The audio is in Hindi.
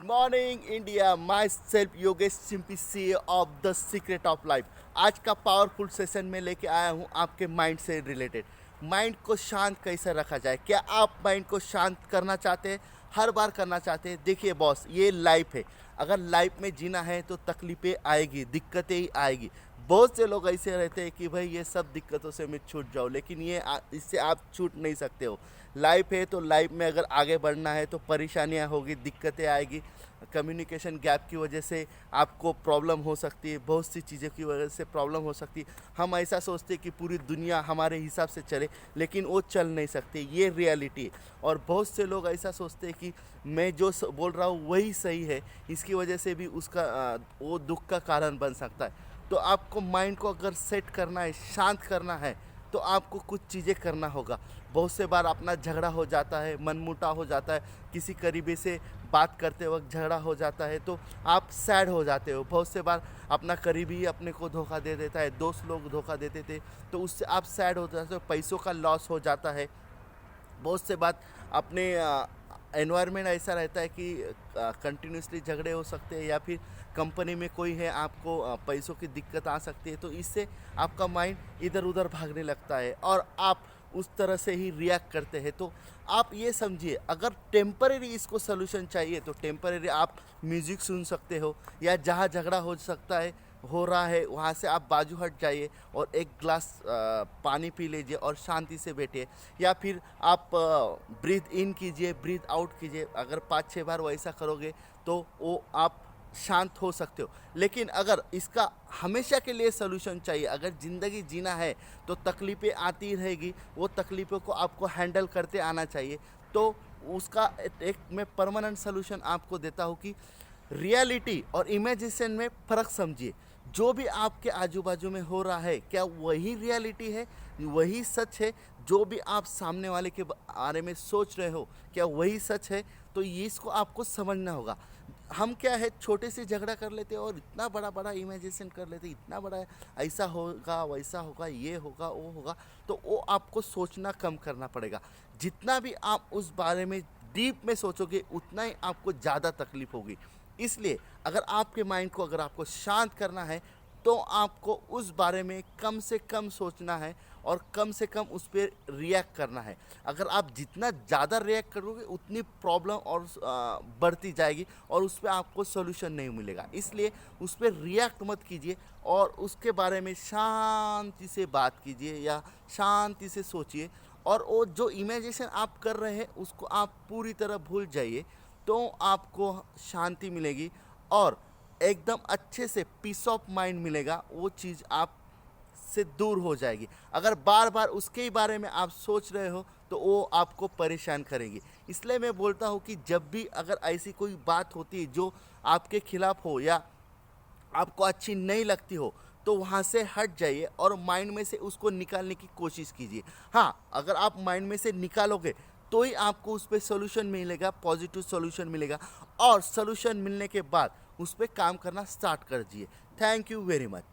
मॉर्निंग इंडिया, माई सेल्फ Yogesh Simpi C of the secret of life. आज का पावरफुल सेशन में लेके आया हूँ आपके माइंड से रिलेटेड। माइंड को शांत कैसे रखा जाए। क्या आप माइंड को शांत करना चाहते हैं, हर बार करना चाहते हैं? देखिए बॉस, ये लाइफ है। अगर लाइफ में जीना है तो तकलीफ़ें आएगी, दिक्कतें ही आएगी। बहुत से लोग ऐसे रहते हैं कि भाई ये सब दिक्कतों से मैं छूट जाऊँ, लेकिन इससे आप छूट नहीं सकते हो। लाइफ है तो लाइफ में अगर आगे बढ़ना है तो परेशानियां होगी, दिक्कतें आएगी। कम्युनिकेशन गैप की वजह से आपको प्रॉब्लम हो सकती है, बहुत सी चीज़ों की वजह से प्रॉब्लम हो सकती है। हम ऐसा सोचते हैं कि पूरी दुनिया हमारे हिसाब से चले, लेकिन वो चल नहीं सकते, ये रियलिटी है। और बहुत से लोग ऐसा सोचते हैं कि मैं जो बोल रहा हूँ वही सही है, इसकी वजह से भी वो दुख का कारण बन सकता है। तो आपको माइंड को अगर सेट करना है, शांत करना है, तो आपको कुछ चीज़ें करना होगा। बहुत से बार अपना झगड़ा हो जाता है, मनमुटाव हो जाता है, किसी करीबी से बात करते वक्त झगड़ा हो जाता है तो आप सैड हो जाते हो। बहुत से बार अपना करीबी अपने को धोखा दे देता है, दोस्त लोग धोखा देते थे तो उससे आप सैड हो जाते हो, पैसों का लॉस हो जाता है। बहुत से बात अपने एनवायरनमेंट ऐसा रहता है कि कंटिन्यूसली झगड़े हो सकते हैं, या फिर कंपनी में कोई है, आपको पैसों की दिक्कत आ सकती है, तो इससे आपका माइंड इधर उधर भागने लगता है और आप उस तरह से ही रिएक्ट करते हैं। तो आप ये समझिए, अगर टेम्परेरी इसको सोल्यूशन चाहिए तो टेम्परेरी आप म्यूज़िक सुन सकते हो, या जहाँ झगड़ा हो रहा है वहाँ से आप बाजू हट जाइए और एक ग्लास पानी पी लीजिए और शांति से बैठिए। या फिर आप ब्रीथ इन कीजिए, ब्रीथ आउट कीजिए। अगर 5-6 बार वैसा करोगे तो वो आप शांत हो सकते हो। लेकिन अगर इसका हमेशा के लिए सलूशन चाहिए, अगर ज़िंदगी जीना है तो तकलीफ़ें आती रहेगी, वो तकलीफ़ों को आपको हैंडल करते आना चाहिए। तो उसका एक मैं परमानेंट सलूशन आपको देता हूँ कि रियलिटी और इमेजिनेशन में फ़र्क समझिए। जो भी आपके आजू बाजू में हो रहा है, क्या वही रियलिटी है, वही सच है? जो भी आप सामने वाले के बारे में सोच रहे हो, क्या वही सच है? तो ये इसको आपको समझना होगा। हम क्या है, छोटे से झगड़ा कर लेते हैं और इतना बड़ा बड़ा इमेजिनेशन कर लेते हैं, इतना बड़ा ऐसा होगा, वैसा होगा, ये होगा, वो होगा। तो वो आपको सोचना कम करना पड़ेगा। जितना भी आप उस बारे में डीप में सोचोगे, उतना ही आपको ज़्यादा तकलीफ होगी। इसलिए अगर आपके माइंड को अगर आपको शांत करना है तो आपको उस बारे में कम से कम सोचना है और कम से कम उस पर रिएक्ट करना है। अगर आप जितना ज़्यादा रिएक्ट करोगे उतनी प्रॉब्लम और बढ़ती जाएगी और उस पर आपको सोल्यूशन नहीं मिलेगा। इसलिए उस पर रिएक्ट मत कीजिए और उसके बारे में शांति से बात कीजिए या शांति से सोचिए। और वो जो इमेजिनेशन आप कर रहे हैं उसको आप पूरी तरह भूल जाइए, तो आपको शांति मिलेगी और एकदम अच्छे से पीस ऑफ माइंड मिलेगा। वो चीज़ आप से दूर हो जाएगी। अगर बार बार उसके ही बारे में आप सोच रहे हो तो वो आपको परेशान करेगी। इसलिए मैं बोलता हूँ कि जब भी अगर ऐसी कोई बात होती है जो आपके खिलाफ हो या आपको अच्छी नहीं लगती हो, तो वहाँ से हट जाइए और माइंड में से उसको निकालने की कोशिश कीजिए। हाँ, अगर आप माइंड में से निकालोगे तो ही आपको उस पर सोल्यूशन मिलेगा, पॉजिटिव सोल्यूशन मिलेगा। और सोल्यूशन मिलने के बाद उस पर काम करना स्टार्ट कर दीजिए। Thank you very much.